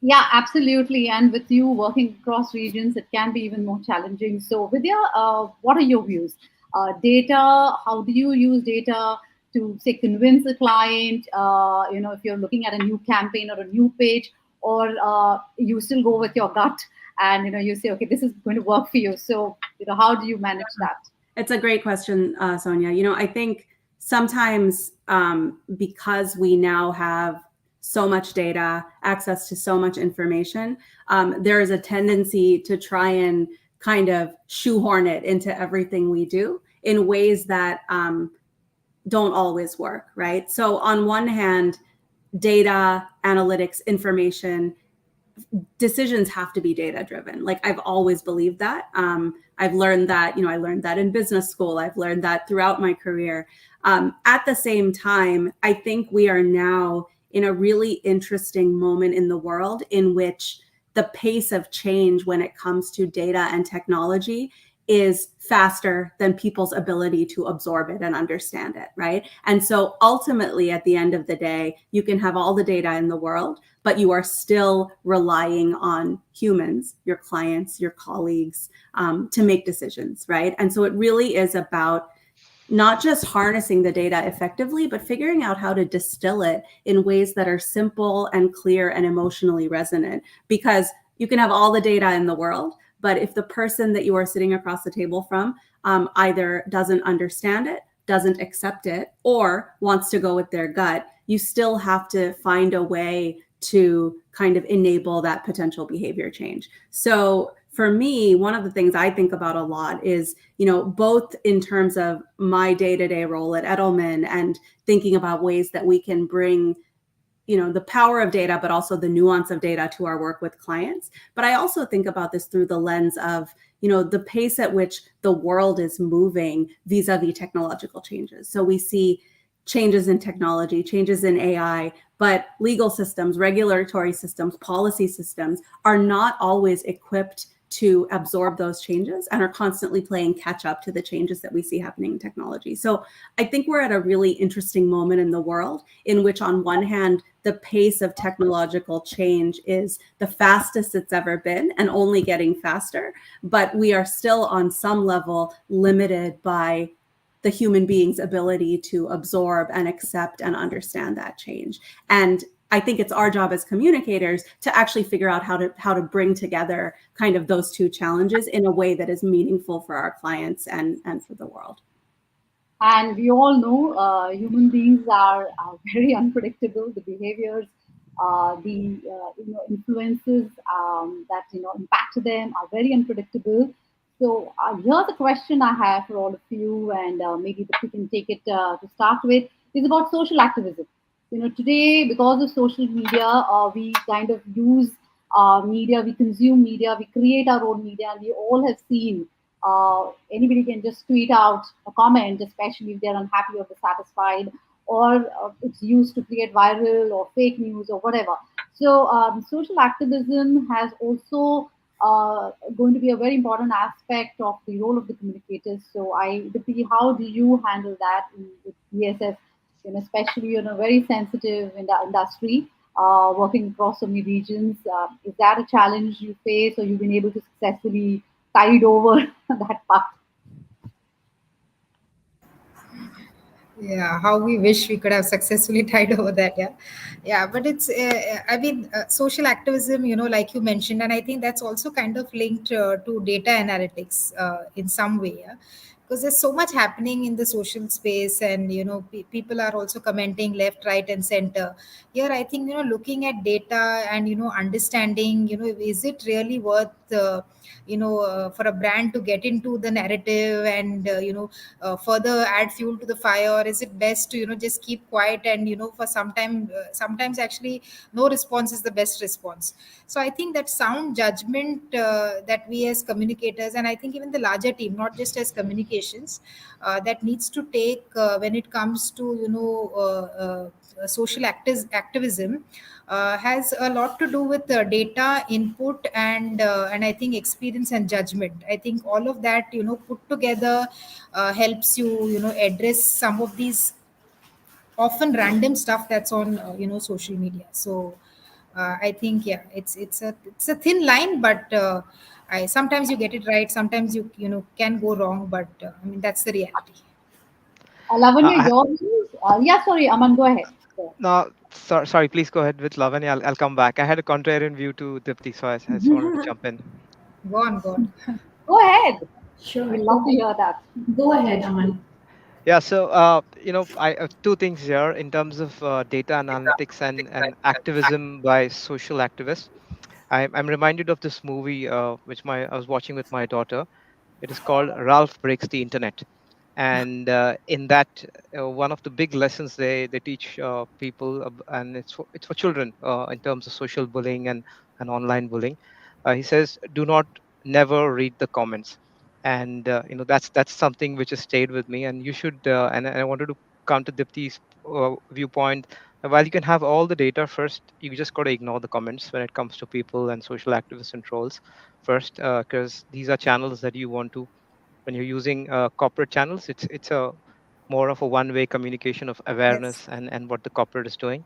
[SPEAKER 2] Yeah, absolutely. And with you working across regions, it can be even more challenging. So, Vidya, what are your views? Data, how do you use data to, say, convince a client, if you're looking at a new campaign or a new page, or you still go with your gut and, you say, okay, this is going to work for you. So, how do you manage that?
[SPEAKER 5] It's a great question, Sonia. I think sometimes because we now have so much data, access to so much information, there is a tendency to try and kind of shoehorn it into everything we do in ways that don't always work, right? So on one hand, data, analytics, information, decisions have to be data driven. Like I've always believed that. I've learned that, I learned that in business school. I've learned that throughout my career. At the same time, I think we are now in a really interesting moment in the world in which the pace of change when it comes to data and technology is faster than people's ability to absorb it and understand it, right? And so ultimately, at the end of the day, you can have all the data in the world, but you are still relying on humans, your clients, your colleagues, to make decisions, right? And so it really is about not just harnessing the data effectively, but figuring out how to distill it in ways that are simple and clear and emotionally resonant. Because you can have all the data in the world, but if the person that you are sitting across the table from either doesn't understand it, doesn't accept it, or wants to go with their gut, you still have to find a way to kind of enable that potential behavior change. So for me, one of the things I think about a lot is, both in terms of my day-to-day role at Edelman and thinking about ways that we can bring the power of data, but also the nuance of data to our work with clients. But I also think about this through the lens of, the pace at which the world is moving vis-a-vis technological changes. So we see changes in technology, changes in AI, but legal systems, regulatory systems, policy systems are not always equipped to absorb those changes and are constantly playing catch up to the changes that we see happening in technology. So I think we're at a really interesting moment in the world in which, on one hand, the pace of technological change is the fastest it's ever been and only getting faster, but we are still on some level limited by the human being's ability to absorb and accept and understand that change. And I think it's our job as communicators to actually figure out how to bring together kind of those two challenges in a way that is meaningful for our clients and for the world.
[SPEAKER 2] And we all know human beings are very unpredictable. The behaviors, the influences that impact them are very unpredictable. So here's a question I have for all of you, and maybe we can take it to start with, is about social activism. Today, because of social media, we kind of use media, we consume media, we create our own media, and we all have seen anybody can just tweet out a comment, especially if they're unhappy or dissatisfied, or it's used to create viral or fake news or whatever. So social activism has also going to be a very important aspect of the role of the communicators. So Dipti, how do you handle that with BSF, especially in a very sensitive industry, working across so many regions? Is that a challenge you face, or you've been able to successfully tide over that path?
[SPEAKER 3] Yeah, how we wish we could have successfully tied over that. Yeah, but it's I mean, social activism, like you mentioned, and I think that's also kind of linked to data analytics in some way. Yeah? Because there's so much happening in the social space, and people are also commenting left, right, and center. Here I think, looking at data and understanding, is it really worth for a brand to get into the narrative and further add fuel to the fire, or is it best to just keep quiet and for some time, sometimes actually no response is the best response. So I think that sound judgment that we as communicators, and I think even the larger team, not just as communications, that needs to take when it comes to social activism, has a lot to do with data input and I think experience and judgment. I think all of that put together helps you address some of these often random stuff that's on social media. So I think, yeah, it's a thin line, but I sometimes you get it right, sometimes you can go wrong, but I mean, that's the reality.
[SPEAKER 2] Lavanya,
[SPEAKER 4] I,
[SPEAKER 2] your views? Yeah, sorry, Aman, go ahead.
[SPEAKER 4] no, sorry, please go ahead with Lavanya. I'll come back. I had a contrarian view to Dipti, so I just wanted to jump in.
[SPEAKER 3] Go on.
[SPEAKER 2] Go ahead.
[SPEAKER 6] Sure.
[SPEAKER 2] We'd love to hear that.
[SPEAKER 6] Go ahead, Aman.
[SPEAKER 4] Yeah, so I two things here in terms of data analytics and activism by social activists. I'm reminded of this movie which I was watching with my daughter. It is called Ralph Breaks the Internet, and in that, one of the big lessons they teach people, and it's for children in terms of social bullying and online bullying. He says, do not never read the comments, and that's something which has stayed with me. And you should, and I wanted to counter Dipti's viewpoint. While you can have all the data, first you just got to ignore the comments when it comes to people and social activists and trolls first, because these are channels that you want to, when you're using corporate channels, it's a more of a one-way communication of
[SPEAKER 3] Yes.
[SPEAKER 4] awareness and what the corporate is doing.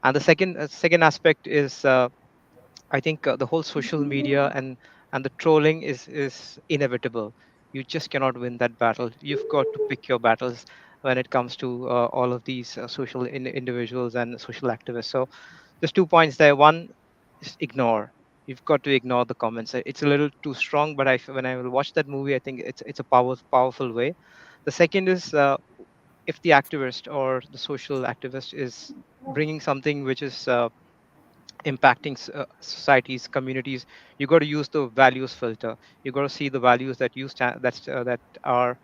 [SPEAKER 4] And the second aspect is, I think the whole social media and the trolling is inevitable. You just cannot win that battle. You've got to pick your battles when it comes to all of these social individuals and social activists. So there's 2 points there. One is ignore. You've got to ignore the comments. It's a little too strong, but when I will watch that movie, I think it's a powerful way. The second is, if the activist or the social activist is bringing something which is impacting societies, communities, you got to use the values filter. You got to see the values that you stand that are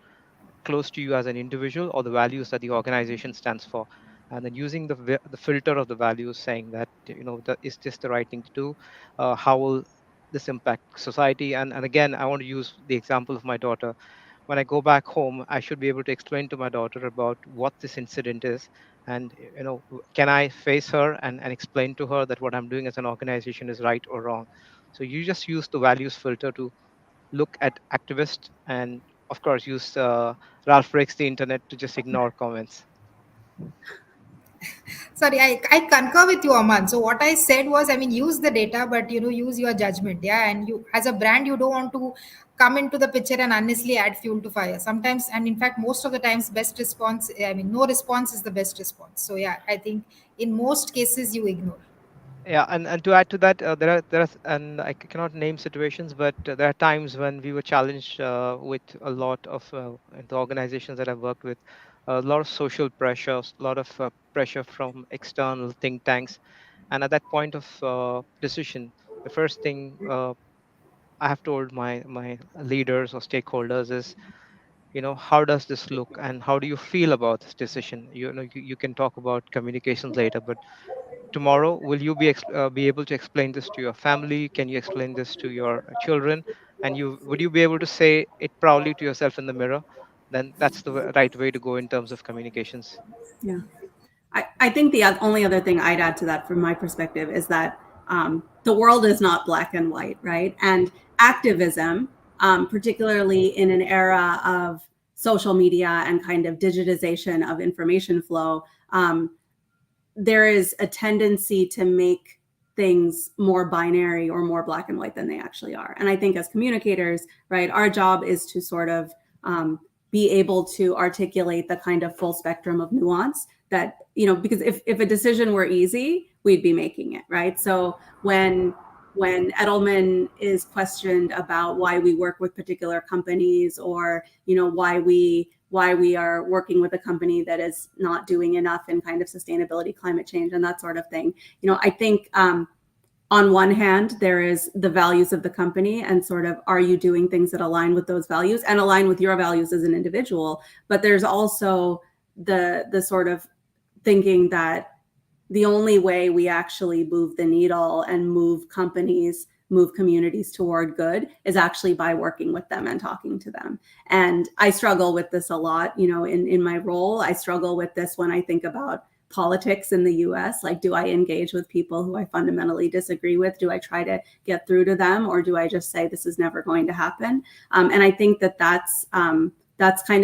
[SPEAKER 4] close to you as an individual, or the values that the organization stands for, and then using the filter of the values, saying that, is this the right thing to do? How will this impact society? And again, I want to use the example of my daughter. When I go back home, I should be able to explain to my daughter about what this incident is. And, can I face her and explain to her that what I'm doing as an organization is right or wrong? So you just use the values filter to look at activists, and of course use Ralph breaks the internet to just ignore comments.
[SPEAKER 3] Sorry, I concur with you, Aman. So what I said was, I mean, use the data, but use your judgment. Yeah. And you, as a brand, you don't want to come into the picture and unnecessarily add fuel to fire. Sometimes, and in fact, most of the times, best response, I mean, no response is the best response. So yeah, I think in most cases you ignore.
[SPEAKER 4] Yeah, and to add to that, there are, and I cannot name situations, but there are times when we were challenged with a lot of the organizations that I've worked with, a lot of social pressures, a lot of pressure from external think tanks, and at that point of decision, the first thing I have told my leaders or stakeholders is, how does this look, and how do you feel about this decision? You can talk about communications later, but tomorrow, will you be able to explain this to your family? Can you explain this to your children? And would you be able to say it proudly to yourself in the mirror? Then that's the right way to go in terms of communications.
[SPEAKER 5] Yeah. I think the only other thing I'd add to that from my perspective is that the world is not black and white, right? And activism, particularly in an era of social media and kind of digitization of information flow, there is a tendency to make things more binary or more black and white than they actually are. And I think as communicators, right, our job is to sort of be able to articulate the kind of full spectrum of nuance that, because if a decision were easy, we'd be making it, right? So when Edelman is questioned about why we work with particular companies, or why we are working with a company that is not doing enough in kind of sustainability, climate change, and that sort of thing, I think on one hand, there is the values of the company, and sort of, are you doing things that align with those values and align with your values as an individual? But there's also the sort of thinking that the only way we actually move the needle and move communities toward good is actually by working with them and talking to them. And I struggle with this a lot, in my role. I struggle with this when I think about politics in the US. Like, do I engage with people who I fundamentally disagree with? Do I try to get through to them, or do I just say this is never going to happen? And I think that's kind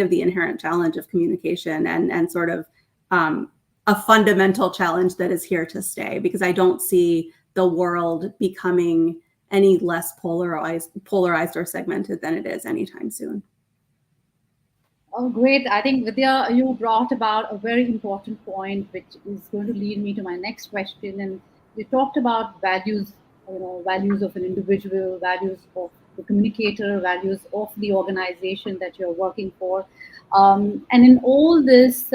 [SPEAKER 5] of the inherent challenge of communication, and sort of a fundamental challenge that is here to stay, because I don't see the world becoming any less polarized or segmented than it is anytime soon.
[SPEAKER 2] Oh, great. I think, Vidya, you brought about a very important point, which is going to lead me to my next question. And you talked about values, values of an individual, values of the communicator, values of the organization that you're working for. And in all this,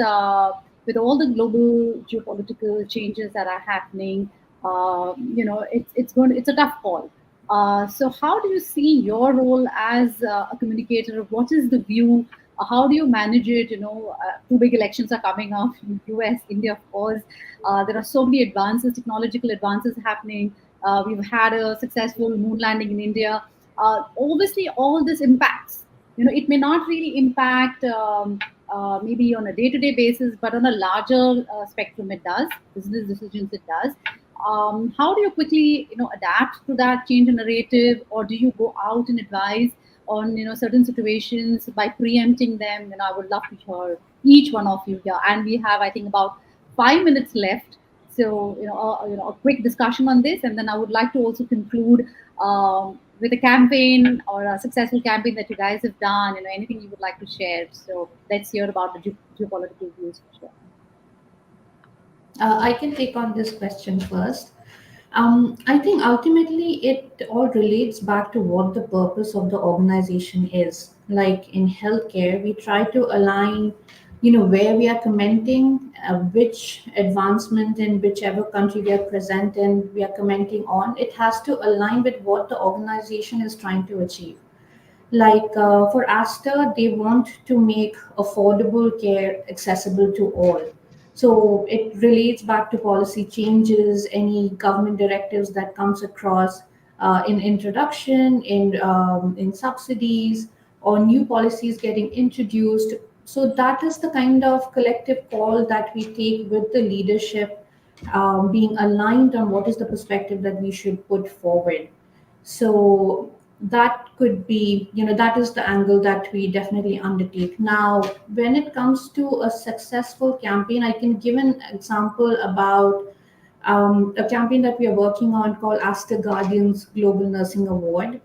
[SPEAKER 2] with all the global geopolitical changes that are happening, it's a tough call. So how do you see your role as a communicator? What is the view? How do you manage it? Two big elections are coming up in US, India, of course. There are so many technological advances happening. We've had a successful moon landing in India. Obviously, all this impacts. It may not really impact maybe on a day-to-day basis, but on a larger spectrum, it does. Business decisions, it does. How do you quickly, adapt to that change in narrative, or do you go out and advise on certain situations by preempting them? I would love to hear each one of you here. And we have, I think, about 5 minutes left. So a quick discussion on this, and then I would like to also conclude with a campaign or a successful campaign that you guys have done. Anything you would like to share. So let's hear about the geopolitical views for sure.
[SPEAKER 6] I can take on this question first. I think ultimately it all relates back to what the purpose of the organization is. Like in healthcare, we try to align where we are commenting, which advancement in whichever country we are present in, we are commenting on, it has to align with what the organization is trying to achieve. Like for Aster, they want to make affordable care accessible to all. So it relates back to policy changes, any government directives that comes across in introduction, in subsidies, or new policies getting introduced. So that is the kind of collective call that we take with the leadership, being aligned on what is the perspective that we should put forward. So that could be, that is the angle that we definitely undertake. Now, when it comes to a successful campaign, I can give an example about a campaign that we are working on called Ask the Guardians Global Nursing Award.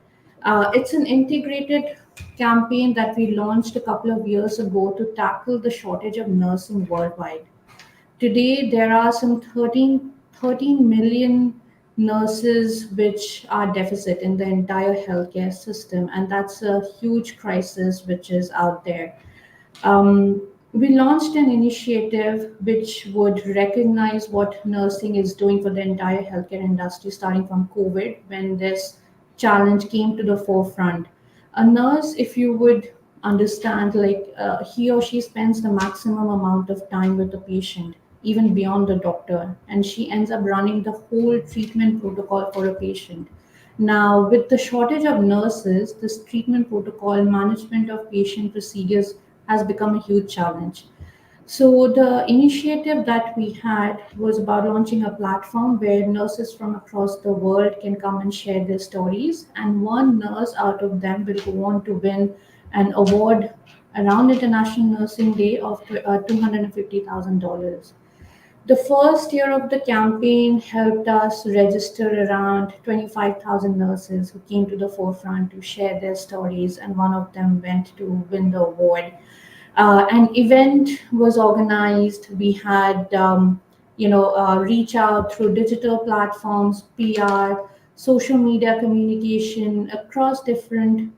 [SPEAKER 6] It's an integrated campaign that we launched a couple of years ago to tackle the shortage of nursing worldwide. Today, there are some 13 million nurses which are deficit in the entire healthcare system, and that's a huge crisis which is out there. We launched an initiative which would recognize what nursing is doing for the entire healthcare industry, starting from COVID, when this challenge came to the forefront. A nurse, if you would understand, like he or she spends the maximum amount of time with the patient, even beyond the doctor, and she ends up running the whole treatment protocol for a patient. Now, with the shortage of nurses, this treatment protocol management of patient procedures has become a huge challenge. So, the initiative that we had was about launching a platform where nurses from across the world can come and share their stories, and one nurse out of them will go on to win an award around International Nursing Day of $250,000. The first year of the campaign helped us register around 25,000 nurses who came to the forefront to share their stories, and one of them went to win the award. An event was organized. We had, reach out through digital platforms, PR, social media communication across different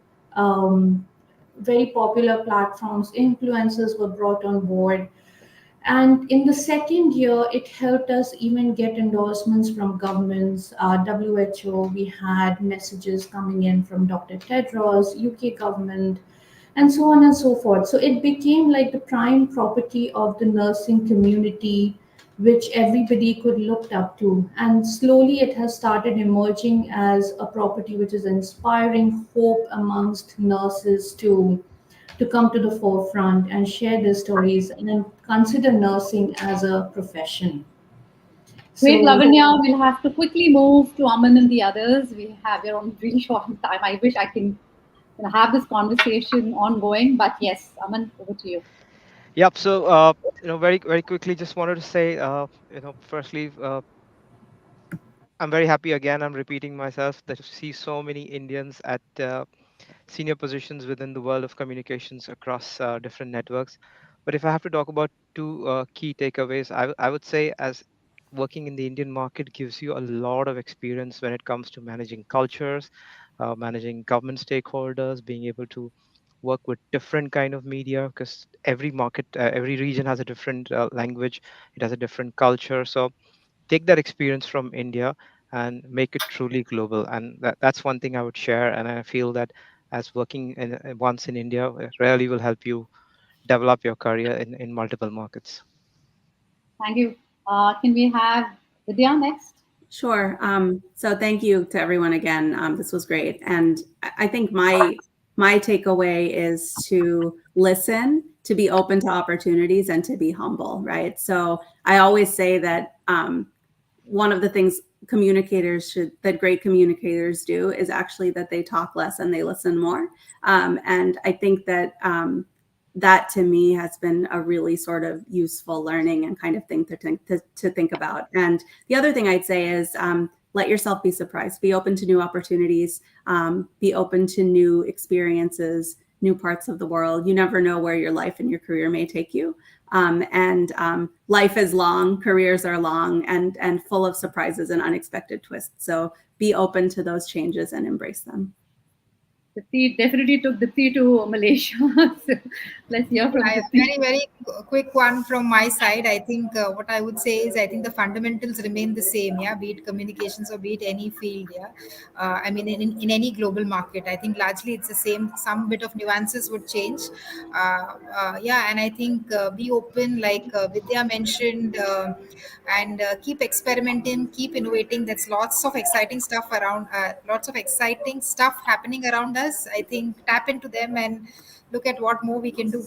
[SPEAKER 6] very popular platforms. Influencers were brought on board, and in the second year, it helped us even get endorsements from governments, WHO. We had messages coming in from Dr. Tedros, UK government, and so on and so forth. So it became like the prime property of the nursing community, which everybody could look up to. And slowly it has started emerging as a property which is inspiring hope amongst nurses to come to the forefront and share their stories and then consider nursing as a profession.
[SPEAKER 2] Great,
[SPEAKER 6] So,
[SPEAKER 2] Lavanya. We'll have to quickly move to Aman and the others. We're on really short on time. I wish I can have this conversation ongoing, but yes, Aman, over to you.
[SPEAKER 4] Yep. So, very, very quickly, just wanted to say, firstly, I'm very happy again. I'm repeating myself that to see so many Indians at senior positions within the world of communications across different networks. But if I have to talk about two key takeaways, I would say as working in the Indian market gives you a lot of experience when it comes to managing cultures, managing government stakeholders, being able to work with different kind of media because every market, every region has a different language, it has a different culture. So take that experience from India and make it truly global. And that's one thing I would share. And I feel that as working once in India really will help you develop your career in multiple markets.
[SPEAKER 2] Thank you. Can we have Vidya next?
[SPEAKER 5] Sure. So thank you to everyone again. This was great. And I think my takeaway is to listen, to be open to opportunities, and to be humble, right? So I always say that one of the things that great communicators do is actually that they talk less and they listen more. And I think that that to me has been a really sort of useful learning and kind of thing to think about. And the other thing I'd say is let yourself be surprised, be open to new opportunities, be open to new experiences, new parts of the world. You never know where your life and your career may take you. And life is long, careers are long, and full of surprises and unexpected twists. So be open to those changes and embrace them.
[SPEAKER 2] Dipti definitely took Dipti to Malaysia. So let's hear from Dipti.
[SPEAKER 3] Very quick one from my side. I think what I would say is I think the fundamentals remain the same. Yeah, be it communications or be it any field. Yeah, I mean in any global market, I think largely it's the same. Some bit of nuances would change. Yeah, and I think be open, like Vidya mentioned, and keep experimenting, keep innovating. There's lots of exciting stuff around, lots of exciting stuff happening around us. I think tap into them and look at what more we can do.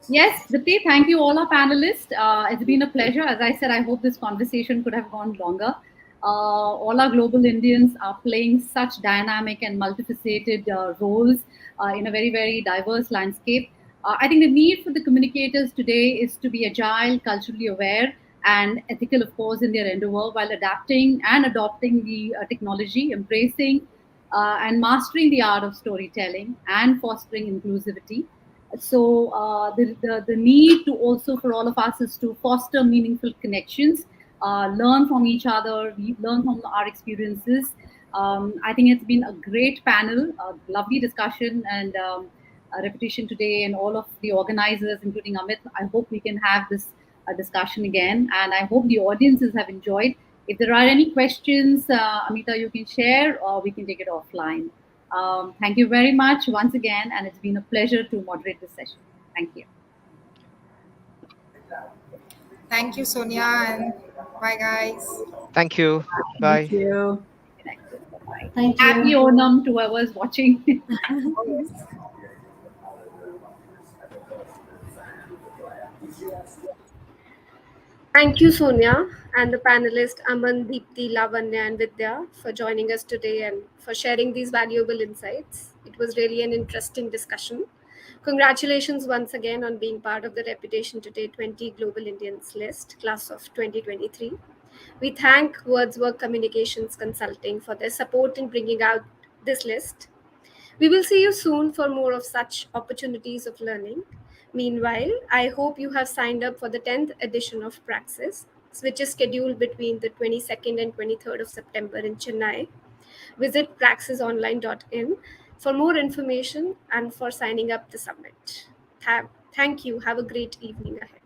[SPEAKER 2] Yes, Dipti, thank you all our panelists. It's been a pleasure. As I said, I hope this conversation could have gone longer. All our global Indians are playing such dynamic and multifaceted roles in a very, very diverse landscape. I think the need for the communicators today is to be agile, culturally aware, and ethical, of course, in their endeavor while adapting and adopting the technology, embracing and mastering the art of storytelling and fostering inclusivity. So the need to also for all of us is to foster meaningful connections, learn from each other, learn from our experiences. I think it's been a great panel, a lovely discussion, and a repetition today, and all of the organizers, including Amit. I hope we can have this discussion again, and I hope the audiences have enjoyed. If there are any questions, Amita, you can share, or we can take it offline. Thank you very much once again, and it's been a pleasure to moderate this session. Thank you.
[SPEAKER 3] Thank you, Sonia, and bye, guys.
[SPEAKER 4] Thank you. Bye.
[SPEAKER 5] Thank you.
[SPEAKER 6] Thank
[SPEAKER 2] Happy
[SPEAKER 6] you.
[SPEAKER 2] Onam to whoever's watching.
[SPEAKER 1] Thank you, Sonia, and the panelists Aman, Deepti, Lavanya, and Vidya for joining us today and for sharing these valuable insights. It was really an interesting discussion. Congratulations once again on being part of the Reputation Today 20 Global Indians list, class of 2023. We thank Wordsworth Communications Consulting for their support in bringing out this list. We will see you soon for more of such opportunities of learning. Meanwhile, I hope you have signed up for the 10th edition of Praxis, which is scheduled between the 22nd and 23rd of September in Chennai. Visit praxisonline.in for more information and for signing up the summit. Thank you. Have a great evening ahead.